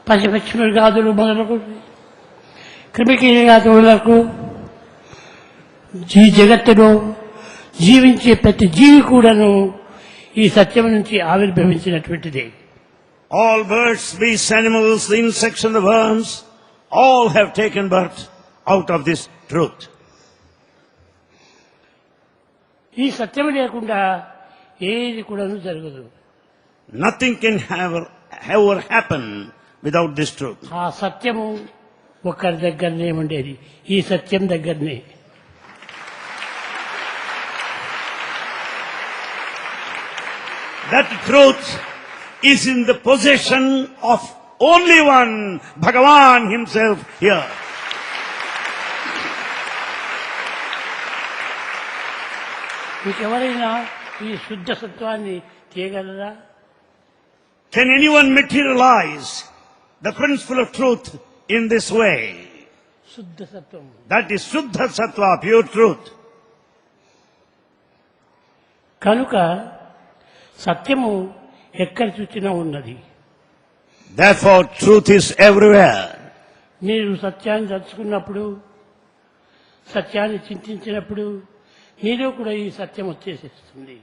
పశుపక్షుమృగాదులు మొదలకు క్రిమికీటకాదులకు ఈ జగత్తులో జీవించే ప్రతి జీవి కూడాను ఈ సత్యం నుంచి ఆవిర్భవించినటువంటిదే. All birds, beasts, animals, the insects and the worms, all have taken birth out of this truth. ఈ సత్యం లేకుండా ఏది కూడాను జరగదు. Nothing can ever happen without this truth. ఆ సత్యము ఒకరి దగ్గరనే ఉండేది, ఈ సత్యం దగ్గరనే. That truth is in the possession of only one, Bhagavan himself here. మీకెవరైనా ఈ శుద్ధ సత్వాన్ని తీయగలరా? Can anyone materialize the principle of truth in this way? శుద్ధ సత్వం. That is Shuddha Sattva, pure truth. కనుక సత్యము ఎక్కడ చూచినా ఉన్నది. Therefore, truth is everywhere. మీరు సత్యాన్ని తలుచుకున్నప్పుడు, సత్యాన్ని చింతించినప్పుడు మీలో కూడా ఈ సత్యం వచ్చేసేస్తుంది.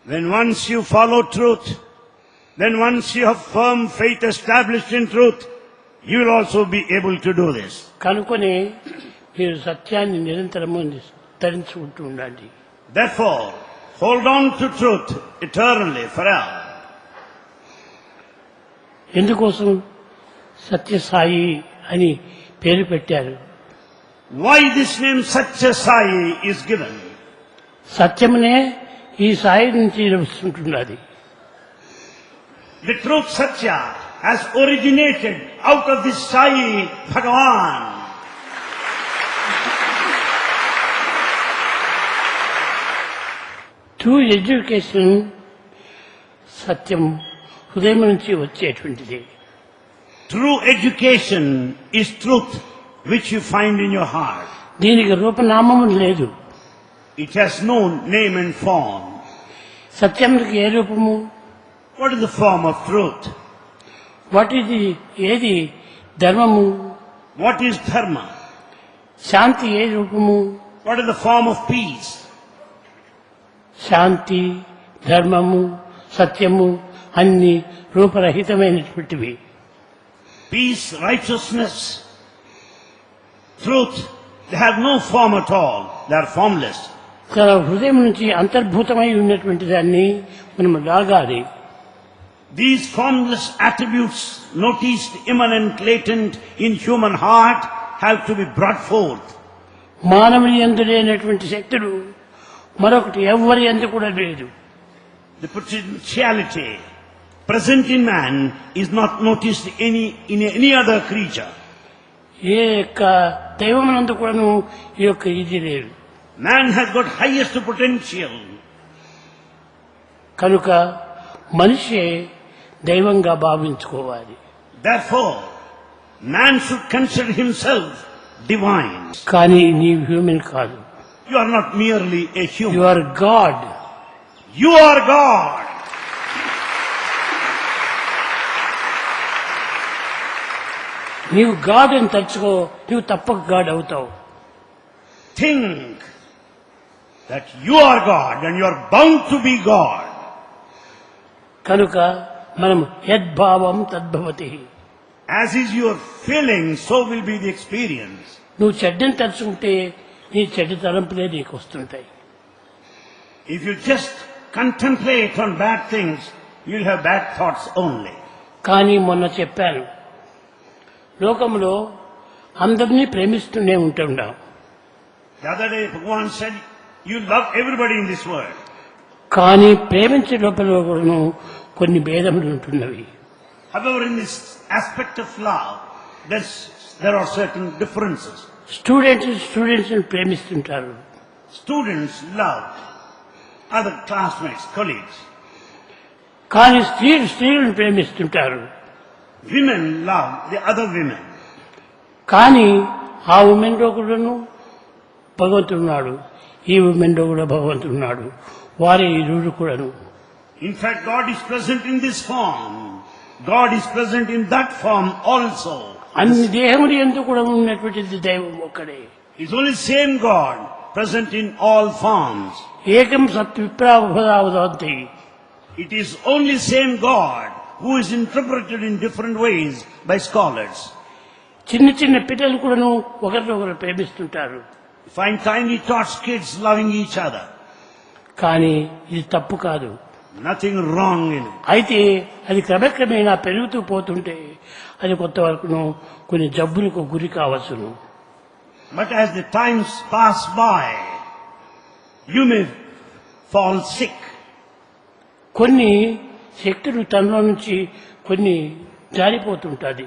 When once you follow truth, then once you have firm faith established in truth, you will also be able to do this. కనుకనే మీరు సత్యాన్ని నిరంతరము ధరించుకుంటూ ఉండండి. Therefore, hold on to truth eternally, forever. ఎందుకోసం సత్యసాయి అని పేరు పెట్టారు? Why this name Satya Sai is given? సత్యమునే ఈ సాయి నుంచి వస్తుంటున్నది. The truth Satya has originated out of this Sai Bhagavan. Through education, సత్యం హృదయం నుంచి వచ్చేటువంటిది. True education is truth which you find in your heart. దీనికి రూపనామము లేదు. It has no name and form. సత్యానికి ఏ రూపము? What is the form of truth? ఏది ధర్మము? What is dharma? శాంతి ఏ రూపము? What is the form of peace? శాంతి, ధర్మము, సత్యము అన్ని రూపరహితమైనటువంటివి. Peace, righteousness, truth, they have no form at all. They are formless. హృదయం నుంచి అంతర్భూతమై ఉన్నటువంటి దాన్ని మనం లాగాలి. These formless attributes noticed, immanent, latent in human heart have to be brought forth. మానవుని యందు లేనటువంటి శక్తులు మరొకటి ఎవ్వరి యందు కూడా లేదు. The potentiality present in man is not noticed in any other creature. ఏ యొక్క దైవమునందు కూడాను ఈ యొక్క ఇది లేదు. Man has got highest potential. కనుక మనిషి దైవంగా భావించుకోవాలి. Therefore, man should consider himself divine. కానీ నీవు హ్యూమన్ కాదు. You are not merely a human. You are God. You are God. నీవు గాడ్ అని తలుచుకో, నువ్వు తప్పక గాడ్ అవుతావు. Think that you are God and you are bound to be God. కనుక మనం యద్భావం తద్భవతి. As is your feeling, so will be the experience. నువ్వు చెడ్డని తలుచుకుంటే నీ చెడ్డ తలంపులే నీకు వస్తుంటాయి. If you just contemplate on bad things, you'll have bad thoughts only. కానీ మొన్న చెప్పాను, లోకంలో అందరినీ ప్రేమిస్తూనే ఉంటున్నాం. The other day, Bhagavan said, you love everybody in this world. కానీ ప్రేమించే లోపల కూడాను కొన్ని భేదములు ఉంటున్నవి. However, in this aspect of love, there are certain differences. Students ప్రేమిస్తుంటారు. Students love other classmates, colleagues. కానీ స్త్రీలను ప్రేమిస్తుంటారు. Women love the other women. కానీ ఆ ఉమెన్ లో కూడాను భగవంతుడున్నాడు, ఈ ఉమెన్ లో కూడా భగవంతుడున్నాడు. వారే ఇరువురు కూడాను. In fact, God is present in this form. God is present in that form also. అన్ని దేహములు ఎందుకు కూడా ఉన్నటువంటిది దైవం ఒక్కడే. It's only same God present in all forms. ఏకం సత్ విప్రావధావతి. It is only same God who is interpreted in different ways by scholars. చిన్న చిన్న పిల్లలు కూడాను ఒకరినొకరు ప్రేమిస్తుంటారు. Find tiny tots kids loving each other. కానీ ఇది తప్పు కాదు. Nothing wrong in it. అయితే అది క్రమక్రమేణా పెరుగుతూ పోతుంటే అది కొంతవరకును కొన్ని జబ్బులకు గురి కావచ్చును. But as the times pass by, you may fall sick. కొన్ని శక్తులు తనలో నుంచి కొన్ని జారిపోతుంటాది.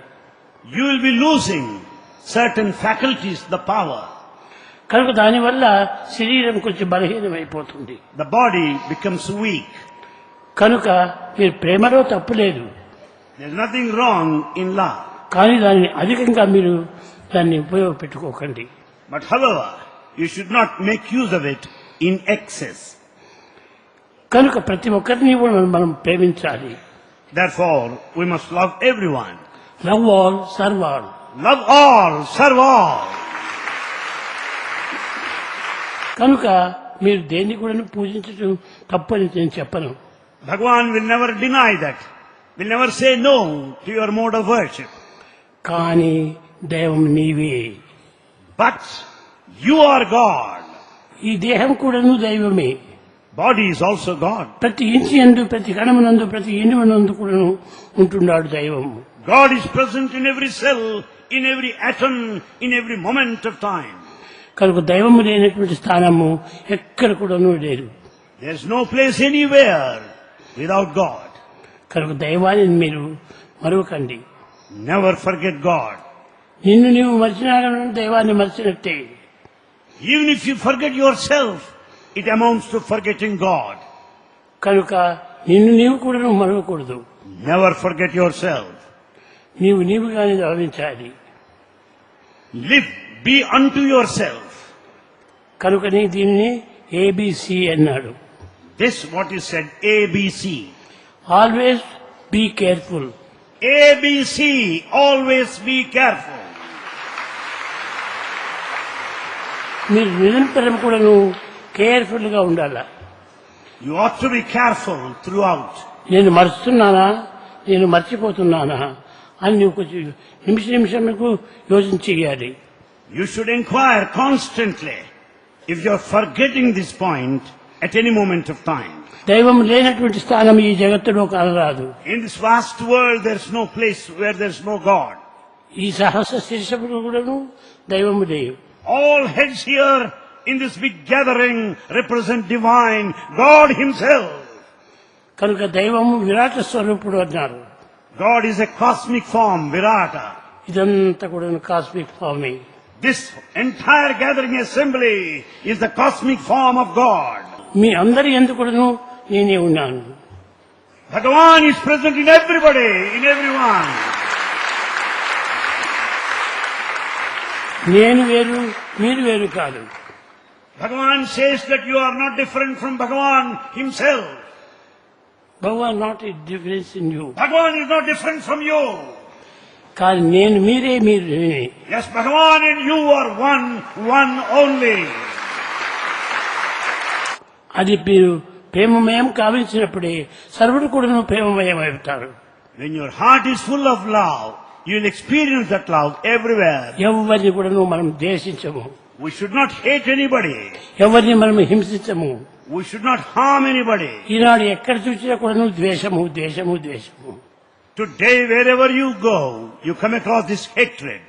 You will be losing certain faculties, the power. కనుక దానివల్ల శరీరం కొంచెం బలహీనమైపోతుంది. The body becomes weak. కనుక మీరు ప్రేమలో తప్పు లేదు, There's nothing wrong in love. కానీ దాన్ని అధికంగా మీరు దాన్ని ఉపయోగపెట్టుకోకండి. But however, you should not make use of it in excess. కనుక ప్రతి ఒక్కరిని కూడా మనం ప్రేమించాలి. Therefore, we must love everyone. Love all serve all. Love all, serve all. కనుక మీరు దేన్ని కూడా పూజించడం తప్పని నేను చెప్పను. Bhagavan will never deny that. Will never say no to your mode of worship. కానీ దైవం నీవే. But you are God. ఈ దేహం కూడాను దైవమే. Body is also God. ప్రతి ఇంచి యందు, ప్రతి కణమునందు, ప్రతి ఇనుమునందు కూడాను ఉంటున్నాడు దైవం. God is present in every cell, in every atom, in every moment of time. కనుక దైవము లేనటువంటి స్థానము ఎక్కడ కూడాను లేదు. There is no place anywhere without God. కనుక దైవాన్ని మీరు మరవకండి. Never forget God. నిన్ను నీవు మరిచినా దైవాన్ని మరిచినట్టే. Even if you forget yourself, it amounts to forgetting God. కనుక నిన్ను నీవు కూడా మరవకూడదు. Never forget yourself. నీవు నీవుగానే భావించాలి. Live, be unto yourself. కనుకని దీనిని ఏబిసి అన్నాడు. This what is said, ABC. Always be careful. ABC, always be careful. మీరు నిరంతరం కూడాను కేర్ఫుల్ గా ఉండాలా. You ought to be careful throughout. నేను మర్చుతున్నానా, నేను మర్చిపోతున్నానా అని నువ్వు కొంచెం నిమిషంకు యోచన చేయాలి. You should inquire constantly if you are forgetting this point at any moment of time. దైవం లేనటువంటి స్థానం ఈ జగత్తులో కలరాదు. In this vast world, there is no place where there is no God. ఈ సహస్ర శీర్షములు కూడాను దైవము లేవు. All heads here in this big gathering represent divine God Himself. కనుక దైవము విరాట స్వరూపుడు అన్నారు. God is a cosmic form, Virata. ఇదంతా కూడా cosmic ఫామే. This entire gathering assembly is the cosmic form of God. మీ అందరి ఎందుకు కూడాను నేనే ఉన్నాను. Bhagavan is present in everybody, in everyone. నేను వేరు, మీరు వేరు కాదు. Bhagavan says that you are not different from Bhagavan Himself. Bhagavan not a difference in you. Bhagavan is not different from you. కానీ నేను మీరే, మీరు నేనే. Yes, Bhagavan and you are one, one only. అది మీరు ప్రేమమయం కావించినప్పుడే సర్వుడు కూడా ప్రేమమయం అవుతారు. When your heart is full of love, you will experience that love everywhere. ఎవరిని కూడా మనం ద్వేషించము. We should not hate anybody. ఎవరిని మనం హింసించము. We should not harm anybody. ఈనాడు ఎక్కడ చూసినా కూడా ద్వేషము, ద్వేషము, ద్వేషము. Today, wherever you go, you come across this hatred.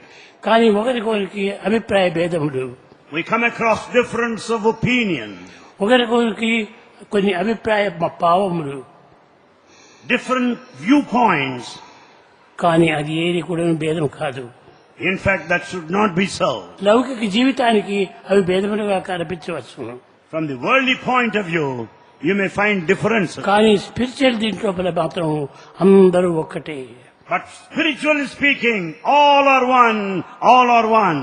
కానీ ఒకరికొకరికి అభిప్రాయ భేదములు. We come across difference of opinion. ఒకరికొకరికి కొన్ని అభిప్రాయ భావములు, Different viewpoints. కానీ అది ఏది కూడా భేదం కాదు. In fact, that should not be so. లౌకిక జీవితానికి అవి భేదములుగా కనిపించవచ్చు. From the worldly point of view, you may find differences. కానీ స్పిరిచువల్ దీంట్లో మాత్రం అందరూ ఒక్కటే. But spiritually speaking, all are one, all are one.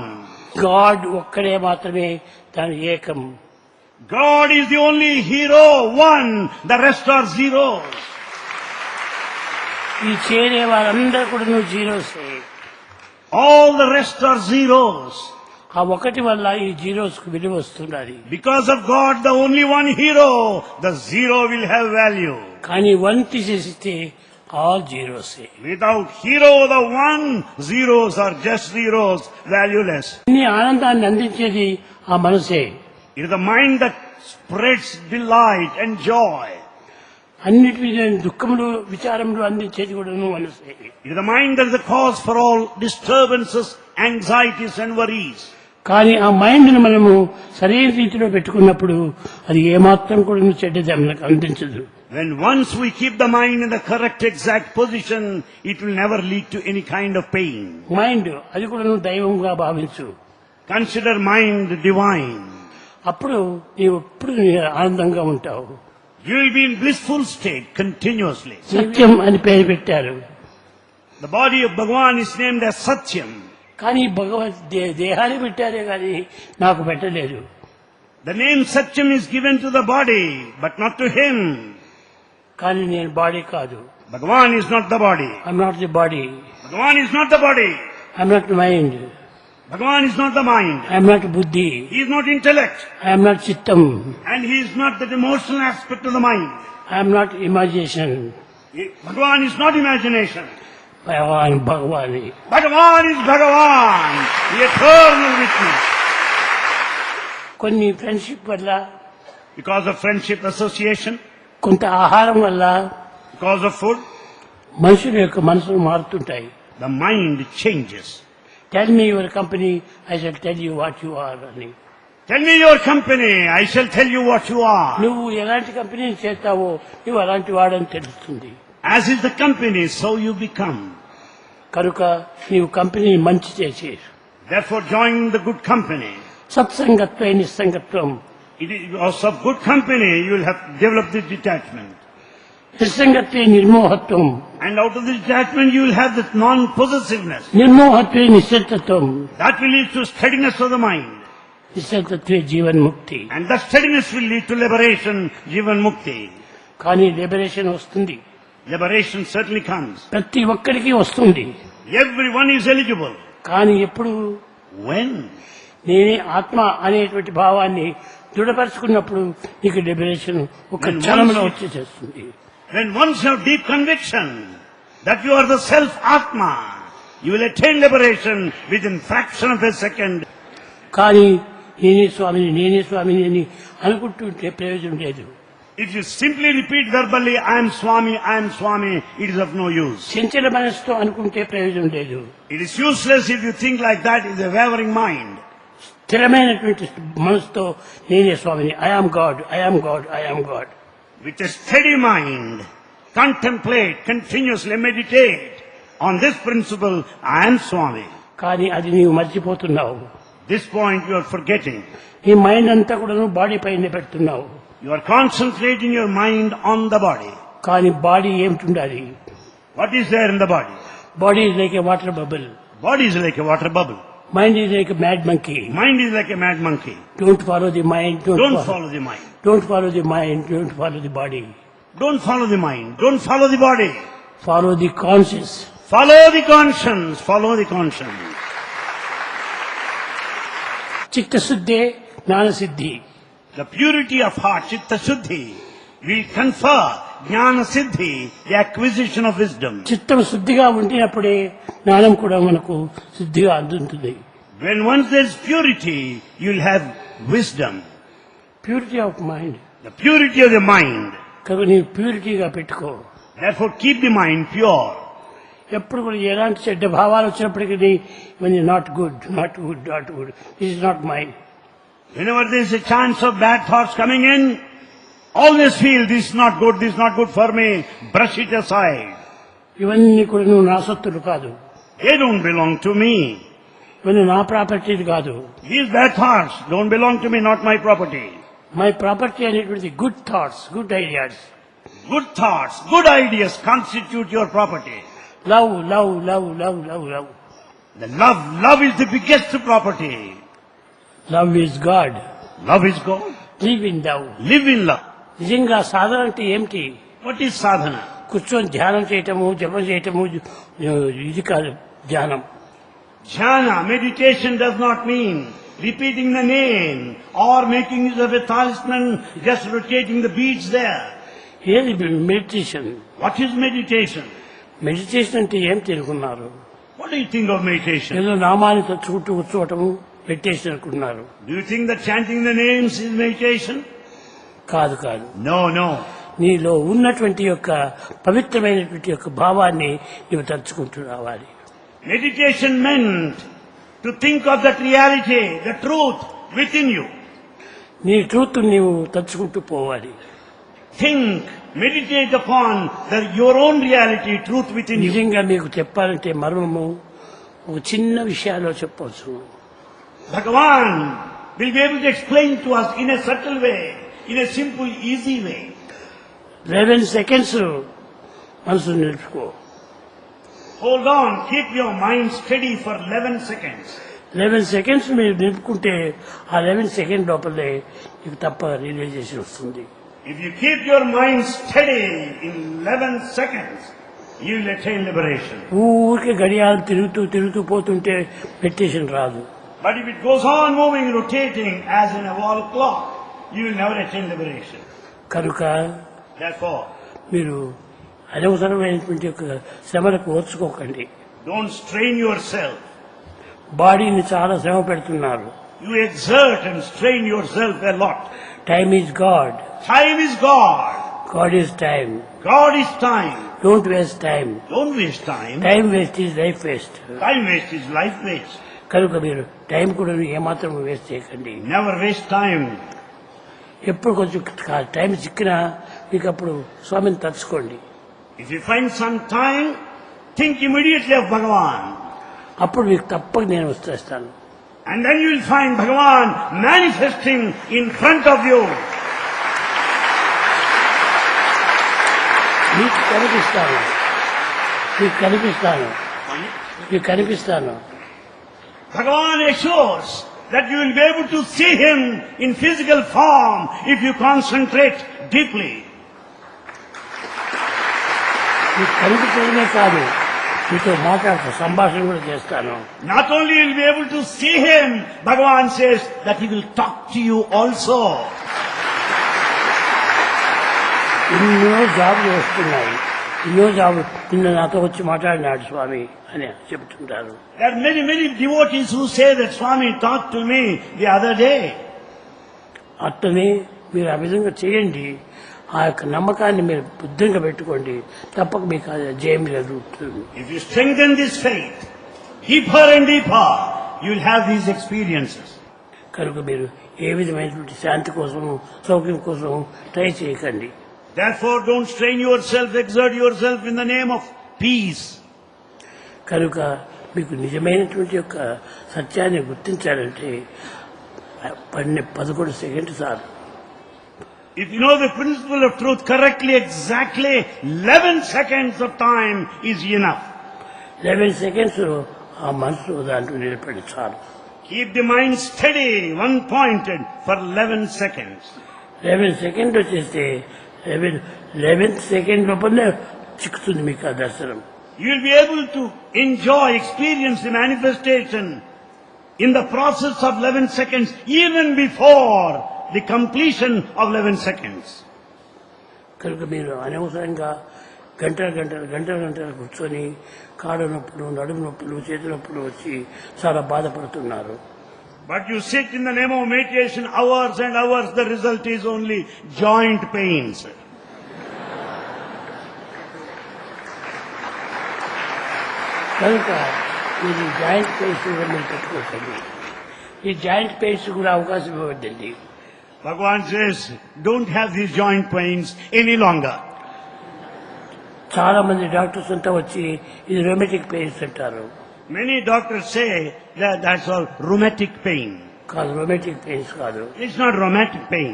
God ఒక్కడే మాత్రమే దాని ఏకం. God is the only hero, one. The rest are zeros. ఈ చేరే వారందరూ కూడా నువ్వు జీరోసే. All the rest are zeros. ఆ ఒకటి వల్ల ఈ జీరోస్ కు విలువ వస్తున్నది. Because of God, the only one hero, the zero will have value. కానీ వన్ తీసేస్తే all జీరోసే. Without hero, the one, zeros are just zeros, valueless. అన్ని ఆనందాన్ని అందించేది ఆ మనసే. It is the mind that spreads delight and joy. అన్నిటి మీద దుఃఖములు విచారములు అందించేది కూడా మనసే. It is the mind that is the cause for all disturbances, anxieties and worries. కానీ ఆ మైండ్ ను మనము సరైన రీతిలో పెట్టుకున్నప్పుడు అది ఏమాత్రం కూడా చెడ్డది మనకు అందించదు. When once we keep the mind in the correct exact position, it will never lead to any kind of pain. Mind అది కూడా దైవంగా భావించు. Consider mind divine. అప్పుడు నీవు ఎప్పుడు ఆనందంగా ఉంటావు. You will be in blissful state continuously. సత్యం అని పేరు పెట్టారు. The body of Bhagavan is named as Satyam. కానీ భగవద్ దేహాన్ని పెట్టారే కానీ నాకు పెట్టలేదు. The name Satyam is given to the body, but not to him. కానీ నేను బాడీ కాదు. Bhagavan is not the body. I'm not the body. Bhagavan is not the body. I'm not mind. Bhagavan is not the mind. I'm not బుద్ధి. He is not intellect. I'm not చిత్తం. And he is not the emotional aspect of the mind. I'm not imagination. Bhagavan is not imagination. Bhagavan భగవాని. Bhagavan is Bhagavan, the eternal witness. కొన్ని friendship వల్ల, Because of friendship association, కొంత ఆహారం వల్ల because of food, మనుషుల యొక్క మనసులు మారుతుంటాయి. the mind changes. Tell me your company, I shall tell you what you are అని. Tell me your company, I shall tell you what you are. నువ్వు ఎలాంటి కంపెనీని చేస్తావో నువ్వు అలాంటి వాడని తెలుస్తుంది. As is the company, so you become. కనుక నీవు కంపెనీని మంచి చేసి Therefore join the good company. సత్సంగత్వ నిస్సంగత్వం. It is also of good company, you will have developed this detachment. నిస్సంగత్వే నిర్మోహత్వం. And out of this detachment you will have this non-possessiveness. నిర్మోహత్వే నిశ్చలత్వం. That will lead to steadiness of the mind. నిశ్చలత్వే జీవన్ముక్తి. And that steadiness will lead to liberation, Jivan Mukti. కానీ liberation వస్తుంది. Liberation certainly comes. ప్రతి ఒక్కరికి వస్తుంది. Everyone is eligible. కానీ ఎప్పుడు When? నేనే ఆత్మ అనేటువంటి భావాన్ని దృఢపరుచుకున్నప్పుడు నీకు లిబరేషన్ ఒక క్షణంలో వచ్చేసేస్తుంది. When once you have deep conviction that you are the self Atma, you will attain liberation within fraction of a second. కానీ నేనే స్వామిని అని అనుకుంటుంటే ప్రయోజనం లేదు. If you simply repeat verbally, I am Swami, it is of no use. చంచల మనసుతో అనుకుంటే ప్రయోజనం లేదు. It is useless if you think like that, it is a wavering mind. స్థిరమైనటువంటి మనసుతో నేనే స్వామిని, I am God, I am God, I am God. With a steady mind, contemplate, continuously meditate on this principle, I am Swami. కానీ అది నీవు మర్చిపోతున్నావు. This point you are forgetting. నీ mind అంతా కూడా నువ్వు బాడీ పైన పెడుతున్నావు. You are concentrating your mind on the body. కానీ బాడీ ఏమిటి? What is there in the body? Body is like A water bubble. Body is like a water bubble. Mind is like a mad monkey. Mind is like a mad monkey. Don't follow the mind. Don't follow the mind. Don't follow the mind. Don't follow the body. Don't follow the mind. Don't follow the body. Follow the conscience. Follow the conscience. Follow the conscience. Chitta Suddhi, Jnana Siddhi. The purity of heart, Chitta Shuddhi, will confer Jnana Siddhi, the acquisition of wisdom. చిత్తం శుద్ధిగా ఉండినప్పుడే జ్ఞానం కూడా మనకు శుద్ధిగా అందుతుంది. When once there is purity, you will have wisdom. Purity of mind. The purity of the mind. కనుక నీవు ప్యూరిటీగా పెట్టుకో. Therefore keep the mind pure. ఎప్పుడు కూడా ఎలాంటి చెడ్డ భావాలు వచ్చినప్పటికీ ఇవన్నీ not good, not good, not good, this is not mind. Whenever there is a chance of bad thoughts coming in, always feel this is not good for me, brush it aside. ఇవన్నీ కూడా నువ్వు నా సొత్తులు కాదు. They don't belong to me. ఇవన్నీ నా property కాదు. These bad thoughts don't belong to me, not my property. My property అనేటువంటిది good thoughts, good ideas. Good thoughts, good ideas constitute your property. Love love love love love love. The love is the biggest property. Love is God. Love is God. Live in love. Live in love. నిజంగా సాధన అంటే ఏమిటి? What is sadhana? కూర్చొని ధ్యానం చేయటము జపం చేయటము ఇది కాదు ధ్యానం. Jhana, meditation does not mean repeating the name or making use of a talisman, just rotating the beads there. ఏది meditation? What is meditation? Meditation అంటే ఏం తెలుసుకున్నారు? What do you think of meditation? ఏదో నామాన్ని తచ్చుకుంటూ కూర్చోవటము మెడిటేషన్ అనుకున్నారు. Do you think that chanting the names is meditation? కాదు కాదు. No, no. నీలో ఉన్నటువంటి యొక్క పవిత్రమైనటువంటి యొక్క భావాన్ని నీవు తలుచుకుంటూ రావాలి. Meditation meant to think of that reality, the truth within you. నీ ట్రూత్ నీవు తలుచుకుంటూ పోవాలి. Think, meditate upon your own reality, truth within you. నిజంగా మీకు చెప్పాలంటే మర్మము ఒక చిన్న విషయాల్లో చెప్పవచ్చు. Bhagavan will be able to explain to us in a subtle way, in a simple, easy way. 11 seconds మనసు నిలుపుకో. Hold on, keep your mind steady for 11 seconds. 11 seconds మీరు నిలుపుకుంటే ఆ 11 సెకండ్ లోపలే నీకు తప్ప రియలైజేషన్ వస్తుంది. If you keep your mind steady in 11 seconds, you will attain liberation. ఊరికే గడియాలు తిరుగుతూ పోతుంటే మెడిటేషన్ రాదు. But if it goes on moving, rotating as in a wall clock, you will never attain liberation. కనుక Therefore, మీరు అనవసరమైనటువంటి యొక్క శ్రమలకు ఓర్చుకోకండి. don't strain yourself. బాడీని చాలా శ్రమ పెడుతున్నారు. You exert and strain yourself a lot. Time is God. Time is God. God is time. God is time. Don't waste time. Don't waste time. Time waste is life waste. Time waste is life waste. కనుక మీరు time కూడా ఏమాత్రం waste చేయకండి. Never waste time. ఎప్పుడు కొంచెం time చిక్కినా మీకు అప్పుడు స్వామిని తలుచుకోండి. If you find some time, think immediately of Bhagavan. అప్పుడు మీకు తప్పక నేను వస్తాను. And then you will find Bhagavan manifesting in front of you. మీకు కనిపిస్తాను. Bhagavan assures that you will be able to see him in physical form if you concentrate deeply. మీకు కనిపించడమే కాదు, మీతో సంభాషణ కూడా చేస్తాను. Not only you will be able to see him, Bhagavan says that he will talk to you also. ఎన్నో జాబులు వస్తున్నాయి, ఎన్నో జాబులు నిన్న నాతో వచ్చి మాట్లాడినాడు స్వామి అని చెబుతుంటారు. There are many devotees who say that Swami talked to me the other day. అట్లనే మీరు ఆ విధంగా చేయండి. ఆ యొక్క నమ్మకాన్ని మీరు బుద్ధిగా పెట్టుకోండి. తప్పక మీకు జయం జరుగుతుంది. If you strengthen this faith deeper and deeper, you will have these experiences. కనుక మీరు ఏ విధమైనటువంటి శాంతి కోసం సౌఖ్యం కోసం ట్రై చేయకండి. Therefore, don't strain yourself, exert yourself in the name of peace. కనుక మీకు నిజమైనటువంటి యొక్క సత్యాన్ని గుర్తించాలంటే 11 సెకండ్లు చాలు. If you know the principle of truth correctly, exactly 11 seconds of time is enough. 11 seconds ఆ మనసు దాంట్లో నిలబడి చాలు. Keep the mind steady, one pointed for 11 seconds. 11 second వచ్చేస్తే 11 సెకండ్ లోపలనే చిక్కుతుంది మీకు ఆ దర్శనం. You will be able to enjoy, experience the manifestation in the process of 11 seconds, even before the completion of 11 seconds. కనుక మీరు అనవసరంగా గంటలు కూర్చొని కాళ్ళ నొప్పులు, నడుము నొప్పులు, చేతి నొప్పులు వచ్చి చాలా బాధపడుతున్నారు. But you sit in the name of meditation hours and hours, the result is only joint pains. కనుక ఇది జాయింట్ పెయిన్స్ కూడా మీరు పెట్టుకోకండి. ఈ జాయింట్ పెయిన్స్ కూడా అవకాశం ఇవ్వద్దండి. Bhagavan says, don't have these joint pains any longer. చాలా మంది డాక్టర్స్ అంతా వచ్చి ఇది రొమాటిక్ పెయిన్స్ అంటారు. Many doctors say that that's all rheumatic pain. కాదు, రొమాటిక్ పెయిన్స్ కాదు. It's not rheumatic pain.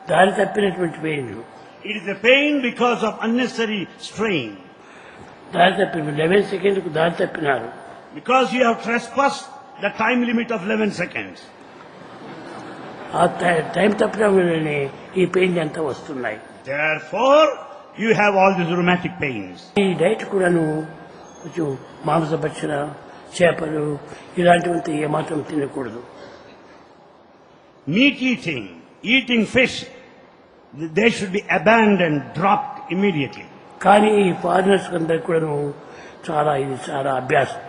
దారి తప్పినటువంటి pain. It is a pain because of unnecessary strain. దారి తప్పి 11 సెకండ్కు దారి తప్పినారు. Because you have trespassed the time limit of 11 seconds. ఆ time తప్పిన వల్లనే ఈ పెయిన్ అంతా వస్తున్నాయి. Therefore, you have all these rheumatic pains. ఈ డైట్ కూడాను కొంచెం మాంసభక్షణ చేపలు ఇలాంటివంతా ఏమాత్రం తినకూడదు. Meat eating, eating fish, they should be abandoned, dropped immediately. కానీ ఈ ఫారినర్స్ అందరికి కూడాను ఇది చాలా అభ్యాసం.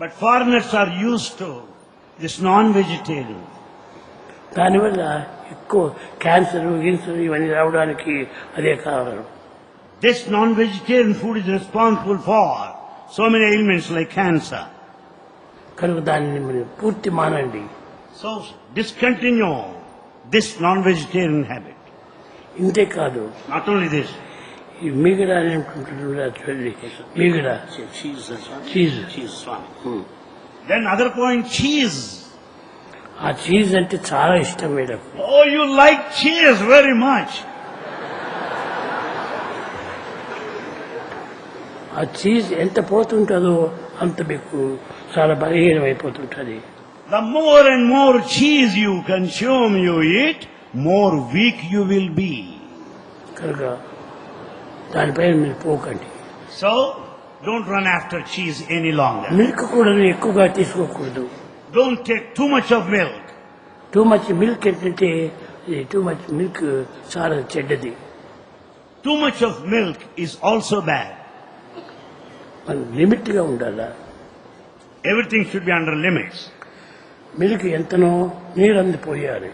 But foreigners are used to this non-vegetarian. దానివల్ల ఎక్కువ క్యాన్సర్ ఇవన్నీ రావడానికి అదే కారణం. This non-vegetarian food is responsible for so many ailments like cancer. కనుక దానిని మీరు పూర్తి మానండి. So discontinue this non-vegetarian habit. ఇంతే కాదు, Not only this, ఈ మిగడ చూడండి, మిగడ cheese. then other point, cheese. ఆ చీజ్ అంటే చాలా ఇష్టం madam. Oh, you like cheese very much. ఆ చీజ్ ఎంత పోతుంటుందో అంత మీకు చాలా బలహీనం అయిపోతుంటది. The more and more cheese you consume, you eat, more weak you will be. కనుక దానిపైన మీరు పోకండి. So, don't run after cheese any longer. Milk కూడా ఎక్కువగా తీసుకోకూడదు. Don't take too much of milk. Too much milk ఏంటంటే too much milk చాలా చెడ్డది. Too much of milk is also bad. మనం లిమిట్ గా ఉండాలా. Everything should be under limits. Milk ఎంతనో నీరంది పోయాలి.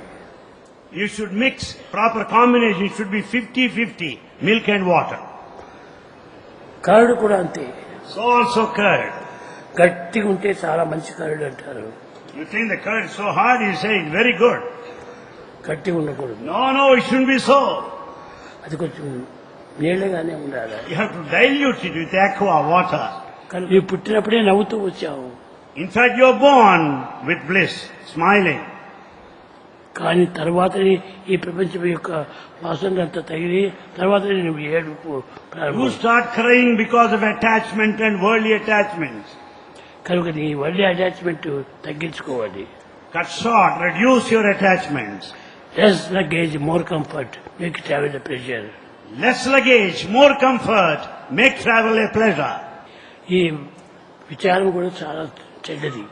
You should mix, proper combination should be 50-50, milk and water. కరడు కూడా అంతే. So also curd. గట్టిగా ఉంటే చాలా మంచి కరడు అంటారు. You think the curd is so hard, you say it's very good. గట్టిగా ఉండకూడదు. No, it shouldn't be so. అది కొంచెం నీళ్ళగానే ఉండాలి. You have to dilute it with aqua, water. కానీ నువ్వు పుట్టినప్పుడే నవ్వుతూ వచ్చావు. In fact, you are born with bliss, smiling. కానీ తర్వాత ఈ ప్రపంచం యొక్క వాసన అంతా తగిలి తర్వాత నువ్వు ఏడుపు You ప్రారంభం. start crying because of attachment and worldly attachments. కనుక నీ వల్లి అటాచ్మెంట్ తగ్గించుకోవాలి. Cut short, reduce your attachments. Less luggage more comfort make travel pressure. Less luggage, more comfort, make travel a pleasure. ఈ విచారం కూడా చాలా చెడ్డది.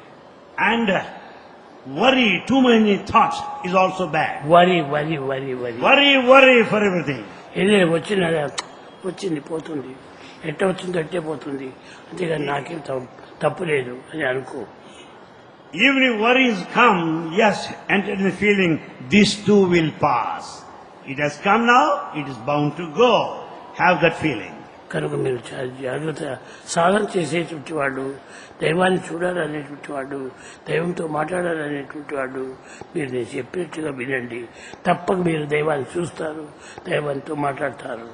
And worry, too many thoughts is also bad. వరి వరి వరి వరి Worry for everything. ఏదైనా వచ్చింది పోతుంది, ఎట్ట వచ్చిందో అట్టే పోతుంది, అంతేగాని నాకేం తప్పు లేదు అని అనుకో. Even if worries come, yes, enter the feeling, this too will pass. It has come now, it is bound to go. Have that feeling. కనుక మీరు చాలా జాగ్రత్త సాధన చేసేటువంటి వాడు, దైవాన్ని చూడాలనేటువంటి వాడు, దైవంతో మాట్లాడాలనేటువంటి వాడు మీరు నేను చెప్పినట్టుగా వినండి. తప్పక మీరు దైవాన్ని చూస్తారు, దైవంతో మాట్లాడతారు.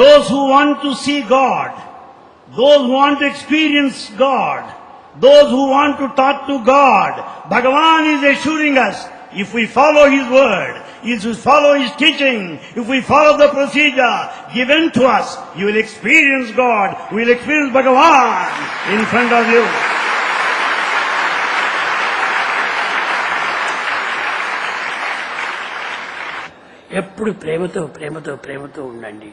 Those who want to see God, those who want to experience God, those who want to talk to God, Bhagavan is assuring us, if we follow His word, if we follow His teaching, if we follow the procedure given to us, you will experience God, you will experience Bhagavan in front of you. ఎప్పుడు ప్రేమతో ప్రేమతో ప్రేమతో ఉండండి.